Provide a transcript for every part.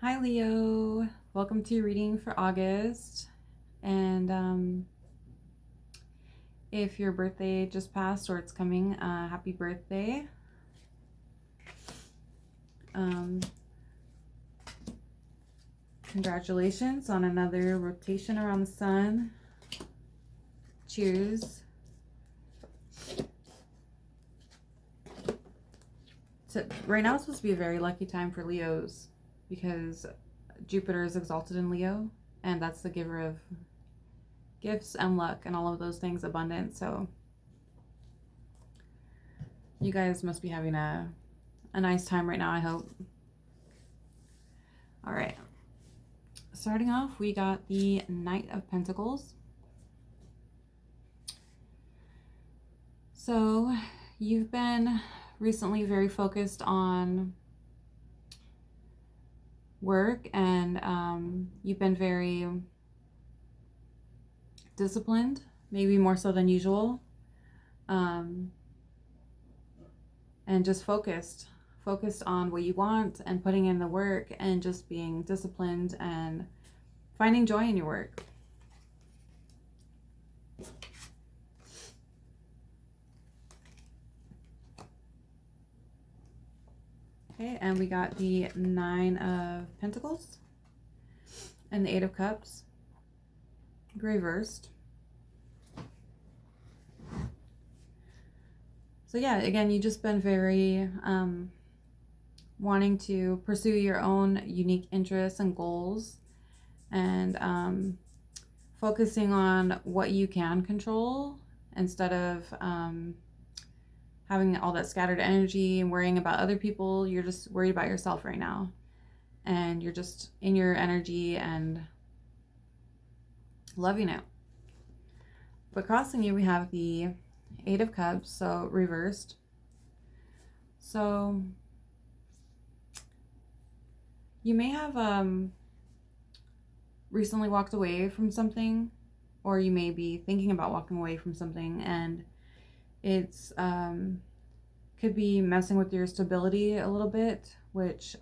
Hi Leo, welcome to your reading for August. And if your birthday just passed or it's coming, happy birthday. Congratulations on another rotation around the sun. Cheers. So right now it's supposed to be a very lucky time for Leos because Jupiter is exalted in Leo, and that's the giver of gifts and luck and all of those things, abundance. So you guys must be having a nice time right now, I hope. All right. Starting off, we got the Knight of Pentacles. So you've been recently very focused on work, and you've been very disciplined, maybe more so than usual, and just focused on what you want and putting in the work and just being disciplined and finding joy in your work. Okay, and we got the Nine of Pentacles and the Eight of Cups reversed. So yeah, again, you've just been very wanting to pursue your own unique interests and goals, and focusing on what you can control instead of having all that scattered energy and worrying about other people. You're just worried about yourself right now, and you're just in your energy and loving it. But crossing you, we have the Eight of Cups, so reversed. So you may have recently walked away from something, or you may be thinking about walking away from something, and it's could be messing with your stability a little bit, which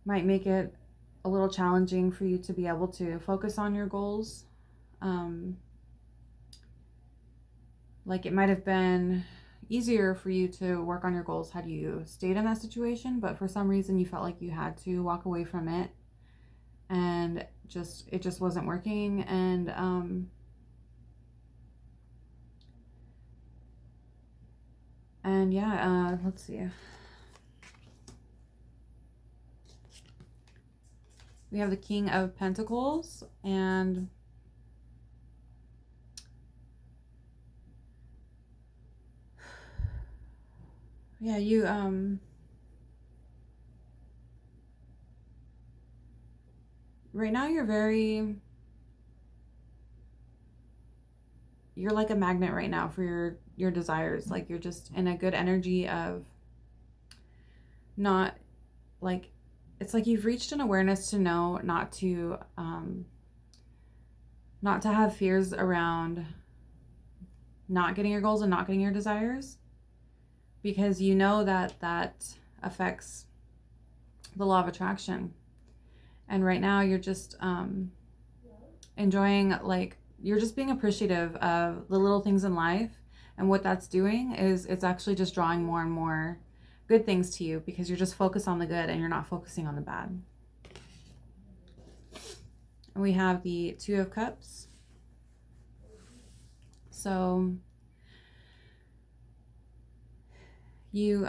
might make it a little challenging for you to be able to focus on your goals. Like it might have been easier for you to work on your goals had you stayed in that situation, but for some reason you felt like you had to walk away from it, and it just wasn't working. And yeah, let's see. We have the King of Pentacles, and yeah, you right now you're like a magnet right now for your desires. Like you're just in a good energy of not like, it's like you've reached an awareness to know not to have fears around not getting your goals and not getting your desires, because you know that affects the law of attraction. And right now you're just enjoying, like, you're just being appreciative of the little things in life, and what that's doing is it's actually just drawing more and more good things to you, because you're just focused on the good and you're not focusing on the bad. And we have the Two of Cups. So you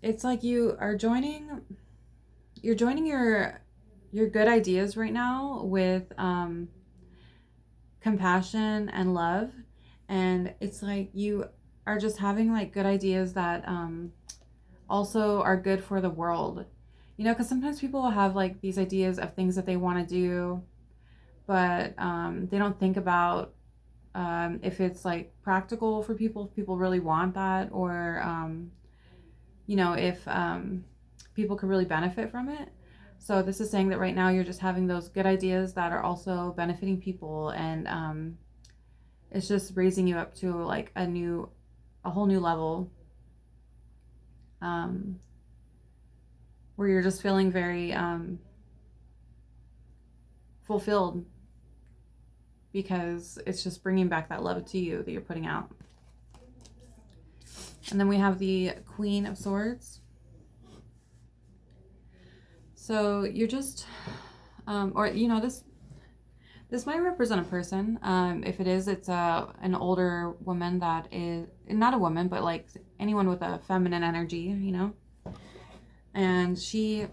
it's like you're joining your good ideas right now with compassion and love, and it's like you are just having like good ideas that also are good for the world, you know, because sometimes people will have like these ideas of things that they want to do, but they don't think about if it's like practical for people, if people really want that, or you know, if people could really benefit from it. So this is saying that right now you're just having those good ideas that are also benefiting people, and it's just raising you up to like a whole new level where you're just feeling very fulfilled, because it's just bringing back that love to you that you're putting out. And then we have the Queen of Swords. So you're just, or you know, this might represent a person. If it is, it's an older woman that is not a woman, but like anyone with a feminine energy, you know. And she,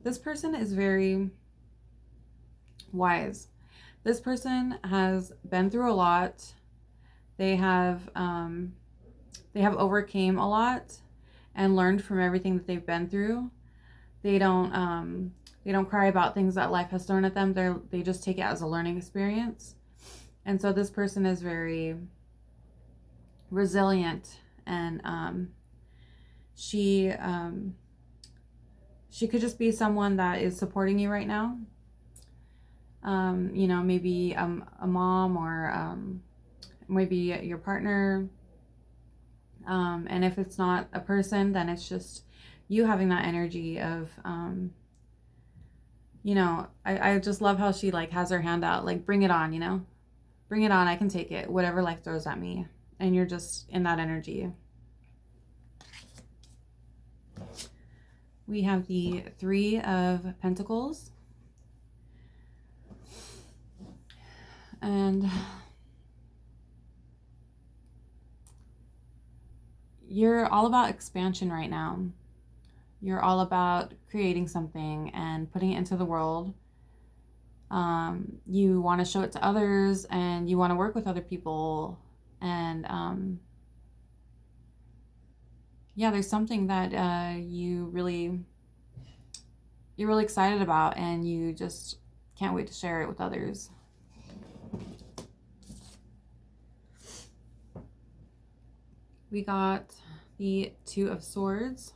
this person is very wise. This person has been through a lot. They have overcame a lot and learned from everything that they've been through. They don't cry about things that life has thrown at them. They just take it as a learning experience. And so this person is very resilient, and she could just be someone that is supporting you right now. You know, maybe a mom, or maybe your partner. And if it's not a person, then it's just you having that energy of, you know, I just love how she like has her hand out, like, bring it on, you know, bring it on. I can take it, whatever life throws at me. And you're just in that energy. We have the Three of Pentacles. And you're all about expansion right now. You're all about creating something and putting it into the world. You want to show it to others, and you want to work with other people. And yeah, there's something that you're really excited about, and you just can't wait to share it with others. We got the Two of Swords.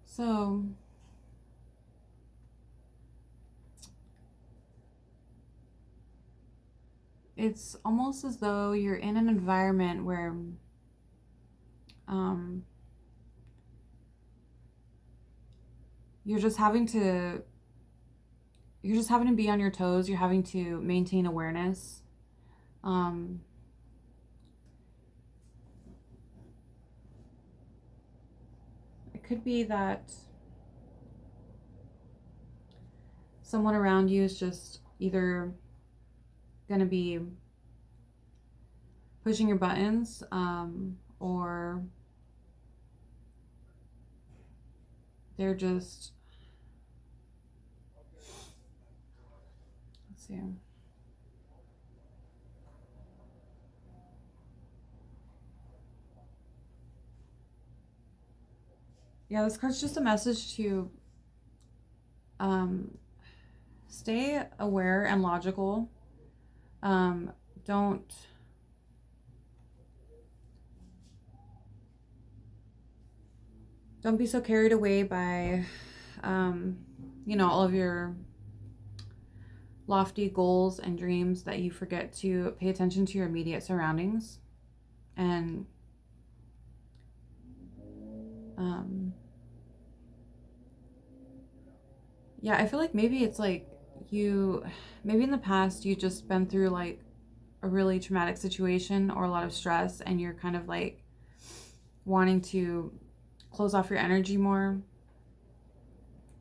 So it's almost as though you're in an environment where you're just having to be on your toes. You're having to maintain awareness. It could be that someone around you is just either going to be pushing your buttons, or they're just, let's see. Yeah, this card's just a message to stay aware and logical. Don't be so carried away by you know, all of your lofty goals and dreams that you forget to pay attention to your immediate surroundings. And yeah, I feel like maybe it's like maybe in the past you just been through like a really traumatic situation or a lot of stress, and you're kind of like wanting to close off your energy more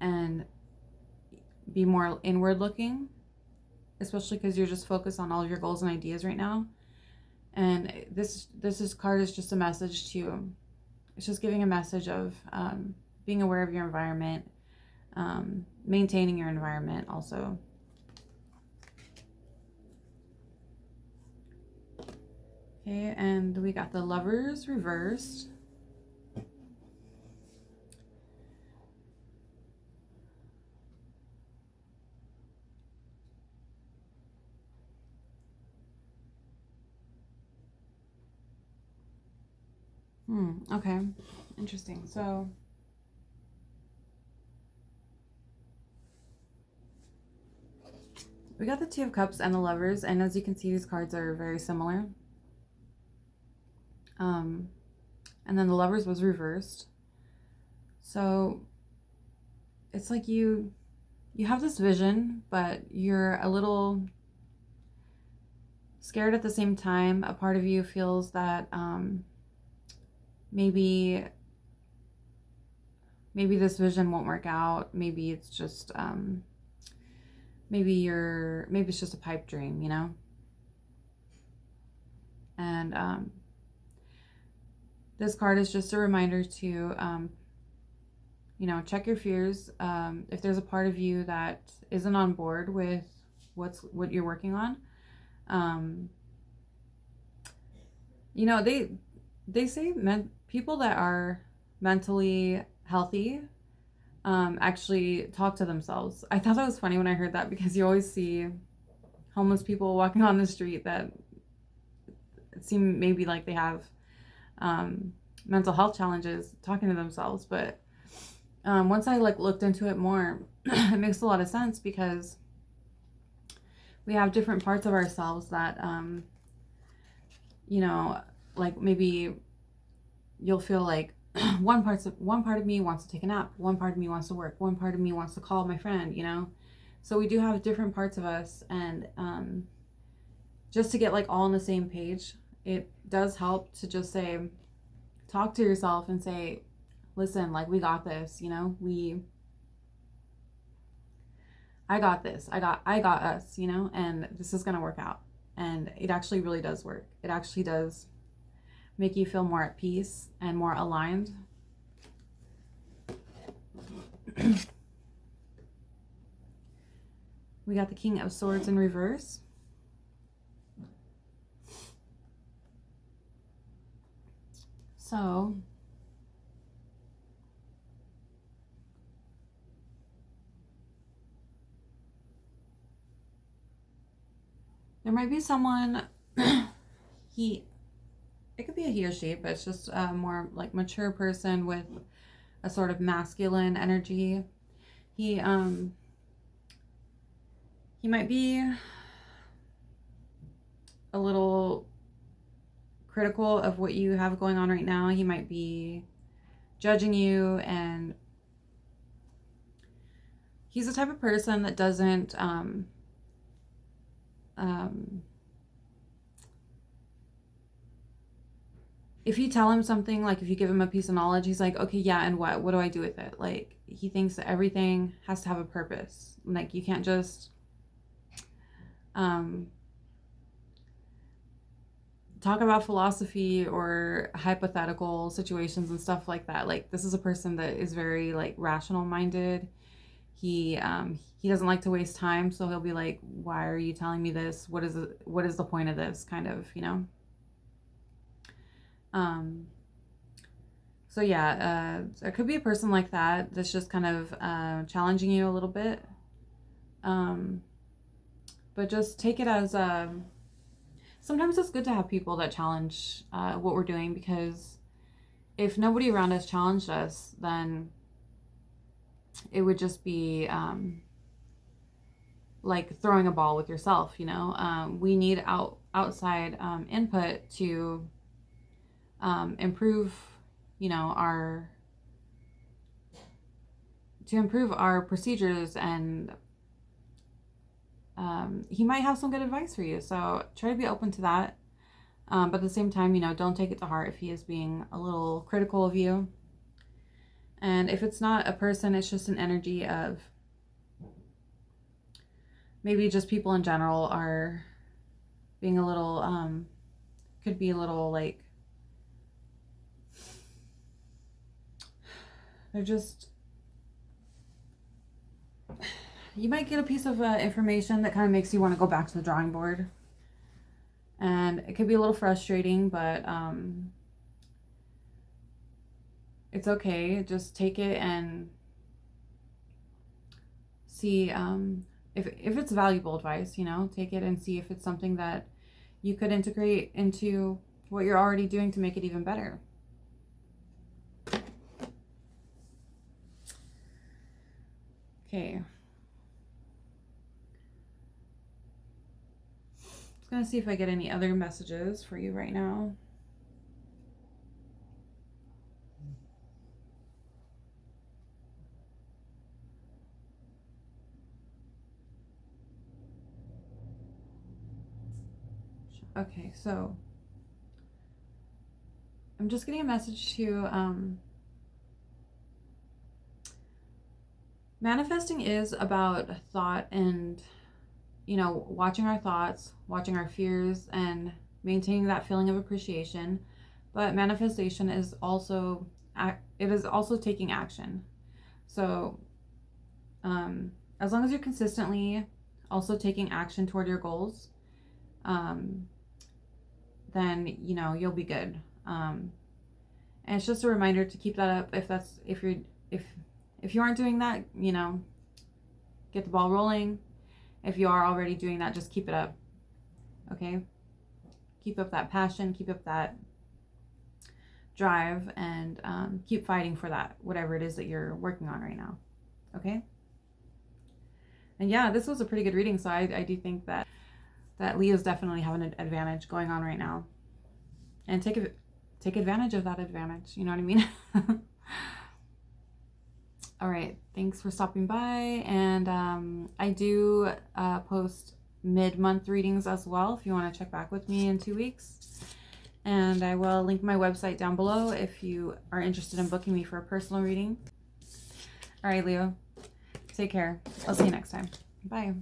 and be more inward looking, especially because you're just focused on all of your goals and ideas right now. And this card is just a message to, it's just giving a message of being aware of your environment, maintaining your environment also. Okay, and we got the Lovers reversed. Okay, interesting. So We got the Two of Cups and the Lovers, and as you can see, these cards are very similar. And then the Lovers was reversed. So it's like you have this vision, but you're a little scared at the same time. A part of you feels that maybe this vision won't work out. Maybe it's just maybe it's just a pipe dream, you know? And this card is just a reminder to you know, check your fears. If there's a part of you that isn't on board with what you're working on, you know, they say people that are mentally healthy actually talk to themselves. I thought that was funny when I heard that, because you always see homeless people walking on the street that seem maybe like they have mental health challenges talking to themselves. But once I like looked into it more, it makes a lot of sense, because we have different parts of ourselves that you know, like maybe you'll feel like one part of me wants to take a nap, one part of me wants to work, one part of me wants to call my friend, you know. So we do have different parts of us, and just to get like all on the same page, it does help to just say, talk to yourself and say, listen, like, we got this, you know. I got this, I got us, you know, and this is gonna work out. And it actually really does work. It actually does make you feel more at peace and more aligned. We got the King of Swords in reverse. So there might be someone, it could be a he or she, but it's just a more like mature person with a sort of masculine energy. He might be a little critical of what you have going on right now. He might be judging you, and he's the type of person that doesn't if you tell him something, like if you give him a piece of knowledge, he's like, okay, yeah, and what do I do with it? Like, he thinks that everything has to have a purpose. Like, you can't just talk about philosophy or hypothetical situations and stuff like that. Like, this is a person that is very like rational minded. He doesn't like to waste time, so he'll be like, why are you telling me this? What is the point of this, kind of, you know? So yeah, there could be a person like that that's just kind of challenging you a little bit. But just take it as sometimes it's good to have people that challenge what we're doing, because if nobody around us challenged us, then it would just be like throwing a ball with yourself, you know. We need outside input to improve, you know, our procedures, and he might have some good advice for you. So try to be open to that. But at the same time, you know, don't take it to heart if he is being a little critical of you. And if it's not a person, it's just an energy of maybe just people in general are being a little, could be a little like, they're just, you might get a piece of information that kind of makes you want to go back to the drawing board. And it could be a little frustrating, but it's okay. Just take it and see if it's valuable advice, you know. Take it and see if it's something that you could integrate into what you're already doing to make it even better. Okay. gonna see if I get any other messages for you right now. Okay, so I'm just getting a message to manifesting is about thought and, you know, watching our thoughts, watching our fears, and maintaining that feeling of appreciation. But manifestation is also, it is also taking action. So as long as you're consistently also taking action toward your goals, then, you know, you'll be good. And it's just a reminder to keep that up. If you aren't doing that, you know, get the ball rolling. If you are already doing that, just keep it up. Okay? Keep up that passion, keep up that drive, and keep fighting for that, whatever it is that you're working on right now. Okay? And yeah, this was a pretty good reading, so I do think that Leo's definitely having an advantage going on right now. And take advantage of that advantage, you know what I mean? All right, thanks for stopping by, and I do post mid-month readings as well if you want to check back with me in 2 weeks. And I will link my website down below if you are interested in booking me for a personal reading. All right, Leo, take care. I'll see you next time. Bye.